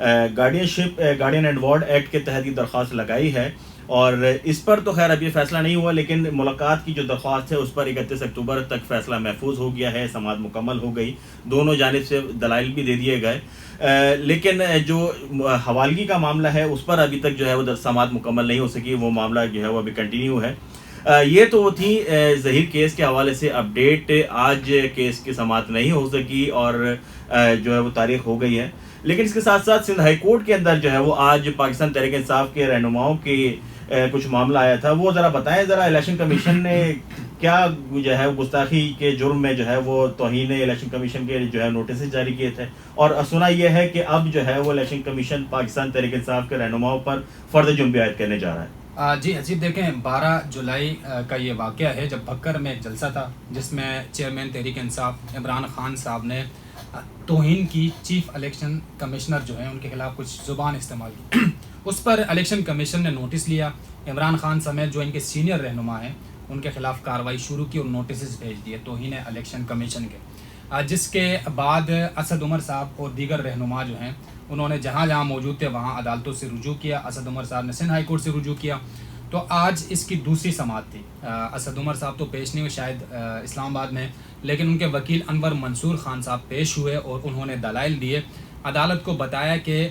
Guardian and ward act کے تحت یہ درخواست لگائی ہے، اور اس پر تو خیر ابھی فیصلہ نہیں ہوا، لیکن ملاقات کی جو درخواست ہے اس پر 31 اکتوبر تک فیصلہ محفوظ ہو گیا ہے، سماعت مکمل ہو گئی، دونوں جانب سے دلائل بھی دے دیے گئے، لیکن جو حوالگی کا معاملہ ہے اس پر ابھی تک جو ہے وہ سماعت مکمل نہیں ہو سکی، وہ معاملہ جو ہے وہ ابھی کنٹینیو ہے۔ یہ تو تھی ظہیر کیس کے حوالے سے اپڈیٹ۔ آج کیس کی سماعت نہیں ہو سکی اور جو ہے وہ تاریخ ہو گئی ہے، لیکن اس کے ساتھ ساتھ سندھ ہائی کورٹ کے اندر جو ہے وہ آج پاکستان تحریک انصاف کے رہنماؤں کی کچھ معاملہ آیا تھا، وہ ذرا بتائیں ذرا، الیکشن کمیشن نے کیا جو ہے گستاخی کے جرم میں جو ہے وہ توہین الیکشن کمیشن کے جو ہے نوٹسز جاری کیے تھے، اور سنا یہ ہے کہ اب جو ہے وہ الیکشن کمیشن پاکستان تحریک انصاف کے رہنماؤں پر فرد جرم بھی عائد کرنے جا رہا ہے۔ جی حسیب دیکھیں 12 جولائی کا یہ واقعہ ہے جب بھکر میں ایک جلسہ تھا جس میں چیئرمین تحریک انصاف عمران خان صاحب نے توہین کی چیف الیکشن کمشنر جو ہیں ان کے خلاف کچھ زبان استعمال کی، اس پر الیکشن کمیشن نے نوٹس لیا، عمران خان سمیت جو ان کے سینئر رہنما ہیں ان کے خلاف کارروائی شروع کی اور نوٹسز بھیج دیے توہین الیکشن کمیشن کے، جس کے بعد اسد عمر صاحب اور دیگر رہنما جو ہیں انہوں نے جہاں جہاں موجود تھے وہاں عدالتوں سے رجوع کیا۔ اسد عمر صاحب نے سندھ ہائی کورٹ سے رجوع کیا، تو آج اس کی دوسری سماعت تھی۔ اسد عمر صاحب تو پیش نہیں ہوئے شاید اسلام آباد میں، لیکن ان کے وکیل انور منصور خان صاحب پیش ہوئے اور انہوں نے دلائل دیے، عدالت کو بتایا کہ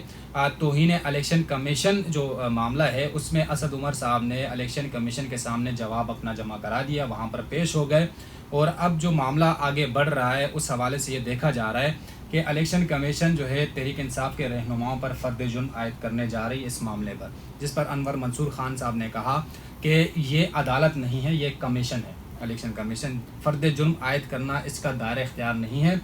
توہین الیکشن کمیشن جو معاملہ ہے اس میں اسد عمر صاحب نے الیکشن کمیشن کے سامنے جواب اپنا جمع کرا دیا، وہاں پر پیش ہو گئے، اور اب جو معاملہ آگے بڑھ رہا ہے اس حوالے سے یہ دیکھا جا رہا ہے کہ الیکشن کمیشن جو ہے تحریک انصاف کے رہنماؤں پر فرد جرم عائد کرنے جا رہی ہے اس معاملے پر، جس پر انور منصور خان صاحب نے کہا کہ یہ عدالت نہیں ہے، یہ ایک کمیشن ہے، الیکشن کمیشن، فرد جرم عائد کرنا اس کا دائرہ اختیار نہیں ہے۔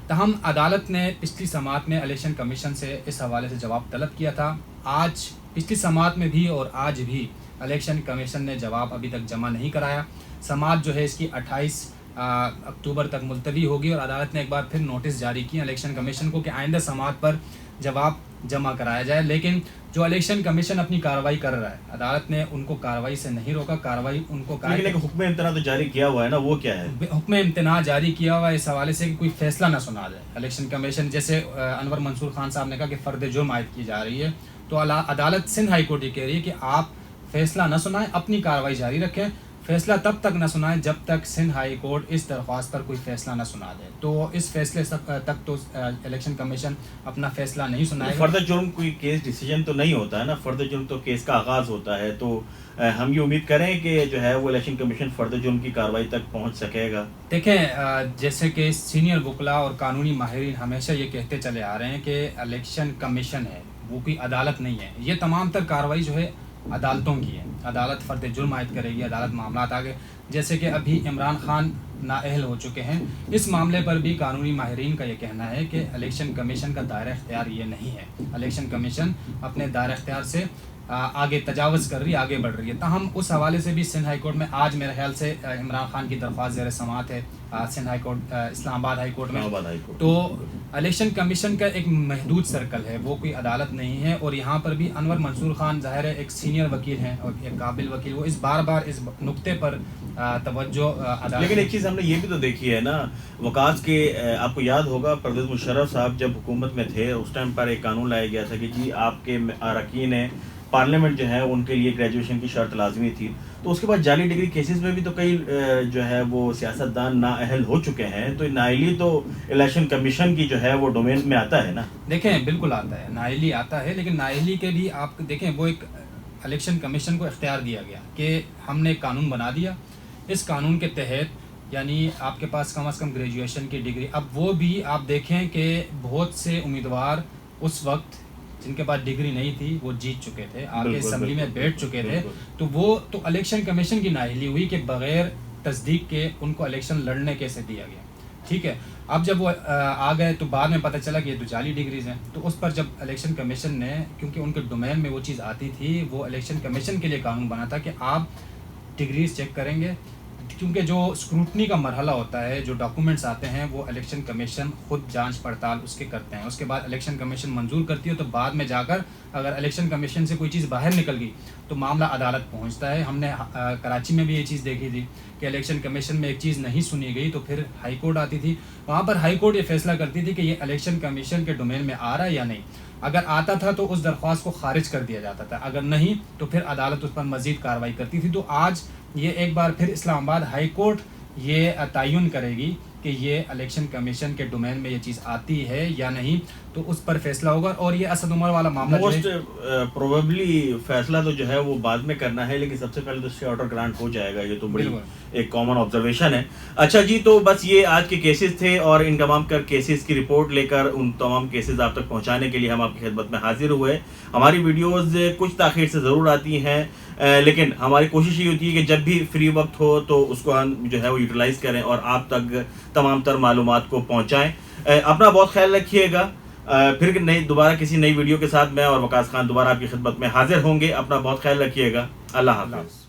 تاہم عدالت نے پچھلی سماعت میں الیکشن کمیشن سے اس حوالے سے جواب طلب کیا تھا، آج پچھلی سماعت میں بھی اور آج بھی الیکشن کمیشن نے جواب ابھی تک جمع نہیں کرایا۔ سماعت جو ہے اس کی 28 اکتوبر تک ملتوی ہوگی، اور عدالت نے ایک بار پھر نوٹس جاری کیا الیکشن کمیشن کو کہ آئندہ سماعت پر جواب جمع کرایا جائے، لیکن جو الیکشن کمیشن اپنی کارروائی کر رہا ہے عدالت نے ان کو کارروائی سے نہیں روکا، کارروائی ان کو لیکن حکم امتناع تو جاری کیا ہوا ہے نا، وہ کیا ہے؟ حکم امتناع جاری کیا ہوا ہے اس حوالے سے کہ کوئی فیصلہ نہ سنا جائے الیکشن کمیشن، جیسے انور منصور خان صاحب نے کہا کہ فرد جرم عائد کی جا رہی ہے، تو عدالت سندھ ہائی کورٹ یہ کہہ رہی ہے کہ آپ فیصلہ نہ سنائیں، اپنی کارروائی جاری رکھیں، فیصلہ تب تک نہ سنائیں جب تک سندھ ہائی کورٹ اس درخواست پر کوئی فیصلہ نہ سنا دے، تو اس فیصلے تک تو الیکشن کمیشن اپنا فیصلہ نہیں سنائے گا۔ فرد جرم کوئی کیس ڈیسیجن تو نہیں ہوتا ہے نا، فرد جرم تو کیس کا آغاز ہوتا ہے، تو ہم یہ امید کریں کہ جو ہے وہ الیکشن کمیشن فرد جرم کی کارروائی تک پہنچ سکے گا۔ دیکھیں جیسے کہ سینئر وکلاء اور قانونی ماہرین ہمیشہ یہ کہتے چلے آ رہے ہیں کہ الیکشن کمیشن ہے وہ کوئی عدالت نہیں ہے، یہ تمام تر کارروائی جو ہے عدالتوں کی ہے، عدالت فرد جرم عائد کرے گی، عدالت معاملات آگے، جیسے کہ ابھی عمران خان نااہل ہو چکے ہیں، اس معاملے پر بھی قانونی ماہرین کا یہ کہنا ہے کہ الیکشن کمیشن کا دائرہ اختیار یہ نہیں ہے، الیکشن کمیشن اپنے دائرہ اختیار سے آگے تجاوز کر رہی ہے، آگے بڑھ رہی ہے۔ تاہم اس حوالے سے بھی سندھ ہائی کورٹ میں آج میرے خیال سے عمران خان کی درخواست زیر سماعت ہے سندھ ہائی کورٹ اسلام آباد ہائی کورٹ میں، تو الیکشن کمیشن کا ایک محدود سرکل ہے، وہ کوئی عدالت نہیں ہے، اور یہاں پر بھی انور منصور خان ظاہر ہے ایک سینئر وکیل ہیں اور ایک قابل وکیل، وہ بار بار اس نقطے پر توجہ عدالت۔ لیکن ایک چیز ہم نے یہ بھی تو دیکھی ہے نا، وکاس کے آپ کو یاد ہوگا پرویز مشرف صاحب جب حکومت میں تھے اس ٹائم پر ایک قانون لایا گیا تھا کہ جی آپ کے اراکین پارلیمنٹ جو ہے ان کے لیے گریجویشن کی شرط لازمی تھی، تو اس کے بعد جعلی ڈگری کیسز میں بھی تو کئی جو ہے وہ سیاستدان نااہل ہو چکے ہیں، تو نااہلی تو الیکشن کمیشن کی جو ہے وہ ڈومین میں آتا ہے نا۔ دیکھیں بالکل آتا ہے، نااہلی آتا ہے، لیکن نااہلی کے بھی آپ دیکھیں وہ ایک الیکشن کمیشن کو اختیار دیا گیا کہ ہم نے ایک قانون بنا دیا، اس قانون کے تحت یعنی آپ کے پاس کم از کم گریجویشن کی ڈگری، اب وہ بھی آپ دیکھیں کہ بہت سے امیدوار اس وقت جن کے پاس ڈگری نہیں تھی وہ جیت چکے تھے، آگے اسمبلی میں بیٹھ چکے تھے، تو وہ تو الیکشن کمیشن کی نااہلی ہوئی کہ بغیر تصدیق کے ان کو الیکشن لڑنے کیسے دیا گیا، ٹھیک ہے۔ اب جب وہ آ گئے تو بعد میں پتہ چلا کہ یہ تو جعلی ڈگریز ہیں، تو اس پر جب الیکشن کمیشن نے، کیونکہ ان کے ڈومین میں وہ چیز آتی تھی، وہ الیکشن کمیشن کے لیے قانون بنا تھا کہ آپ ڈگریز چیک کریں گے، کیونکہ جو اسکروٹنی کا مرحلہ ہوتا ہے، جو ڈاکومنٹس آتے ہیں وہ الیکشن کمیشن خود جانچ پڑتال اس کے کرتے ہیں، اس کے بعد الیکشن کمیشن منظور کرتی ہے، تو بعد میں جا کر اگر الیکشن کمیشن سے کوئی چیز باہر نکل گئی تو معاملہ عدالت پہنچتا ہے۔ ہم نے کراچی میں بھی یہ چیز دیکھی تھی کہ الیکشن کمیشن میں ایک چیز نہیں سنی گئی تو پھر ہائی کورٹ آتی تھی، وہاں پر ہائی کورٹ یہ فیصلہ کرتی تھی کہ یہ الیکشن کمیشن کے ڈومین میں آ رہا ہے یا نہیں، اگر آتا تھا تو اس درخواست کو خارج کر دیا جاتا تھا، اگر نہیں تو پھر عدالت اس پر مزید کارروائی کرتی تھی. تو آج یہ ایک بار پھر اسلام آباد ہائی کورٹ یہ تعین کرے گی کہ یہ الیکشن کمیشن کے ڈومین میں یہ چیز آتی ہے یا نہیں، تو اس پر فیصلہ ہوگا. اور یہ اسد عمر والا معاملہ موسٹ پروبیبلی فیصلہ تو جو ہے وہ بعد میں کرنا ہے، لیکن سب سے پہلے تو اسٹے آرڈر گرانٹ ہو جائے گا، یہ تو بڑی ایک کامن آبزرویشن ہے. اچھا جی، تو بس یہ آج کے کیسز تھے، اور ان تمام کیسز کی رپورٹ لے کر ان تمام کیسز آپ تک پہنچانے کے لیے ہم آپ کی خدمت میں حاضر ہوئے. ہماری ویڈیوز کچھ تاخیر سے ضرور آتی ہیں، لیکن ہماری کوشش یہ ہوتی ہے کہ جب بھی فری وقت ہو تو اس کو ہم جو ہے وہ یوٹیلائز کریں اور آپ تک تمام تر معلومات کو پہنچائیں. اپنا بہت خیال رکھیے گا. پھر دوبارہ کسی نئی ویڈیو کے ساتھ میں اور وقاص خان دوبارہ آپ کی خدمت میں حاضر ہوں گے. اپنا بہت خیال رکھیے گا. اللہ حافظ.